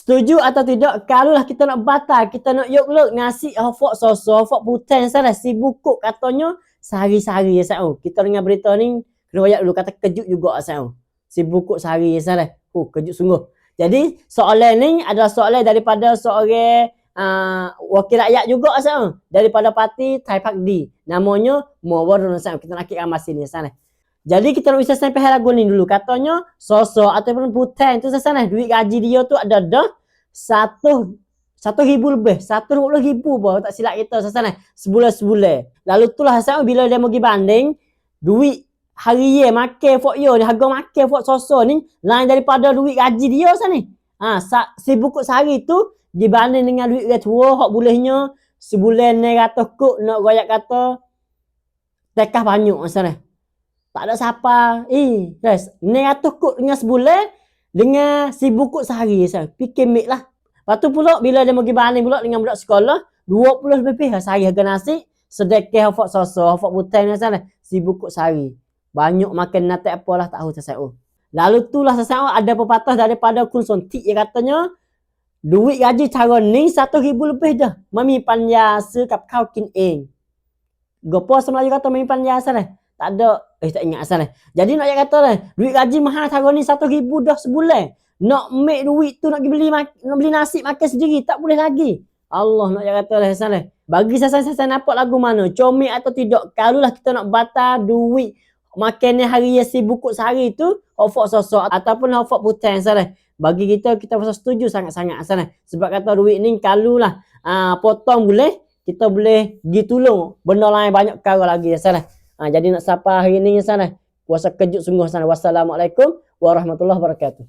Setuju atau tidak? Kalaulah kita nak batal, kita nak yoklek nasi hafak soso, hafak putih sana si bukuk katanya sehari-sehari ya sao. Kita dengar berita ni kena royak dulu kata kejut juga sao. Si bukuk sehari ya sana. Kejut sungguh. Jadi soalan ni adalah soalan daripada seorang wakil rakyat juga sao. Daripada parti Thai Pak Di. Namanya Mawar sao. Kita nak kira sini sana. Jadi kita nak bisa sampai lagu ni dulu. Katanya sosok ataupun putih itu sana. Duit gaji dia tu ada dah 1.000 lebih. 120.000 bah tak silap kita sana. Sebulan. Lalu itulah sana bila dia pergi banding duit hari ye makan fok yo ni, harga makan fok sosok ni lain daripada duit gaji dia sana. Si bukuk sehari tu dibanding dengan duit dia tua hak bolehnya sebulan ni ratus kok nak royak kata tekah banyak sana. Tak ada siapa. Guys, 900 kut dengan sebulan dengan si bukuk sehari saya. Fikir mik lah. Lepas tu pula bila dia pergi banding pula dengan budak sekolah, 20 lebih sehari harga nasi, sedekah hafak sosok, hafak putih ni sana. Si bukuk sehari. Banyak makan nasi apalah tak tahu saya. Lalu itulah saya ada pepatah daripada Kun Sontik yang katanya duit gaji cara ni 1.000 lebih dah. Mami panja sekap kau kin eng. Gopo Melayu kata mami panja sana. Tak ada tak ingat asal. Jadi nak kata lah, duit gaji mahal cara ni 1.000 dah sebulan. Nak make duit tu nak beli nasi makan sendiri tak boleh lagi. Allah nak kata lah asal. Bagi saya nampak lagu mana, comel atau tidak. Kalaulah kita nak batal duit makan hari si bukuk sehari tu, hafak sosok ataupun hafak putih asal. Bagi kita pasal setuju sangat-sangat asal. Sebab kata duit ni kalaulah potong boleh, kita boleh pergi tolong benda lain banyak perkara lagi asal. Jadi nak sapa hari ni sana. Puasa kejut sungguh sana. Wassalamualaikum warahmatullahi wabarakatuh.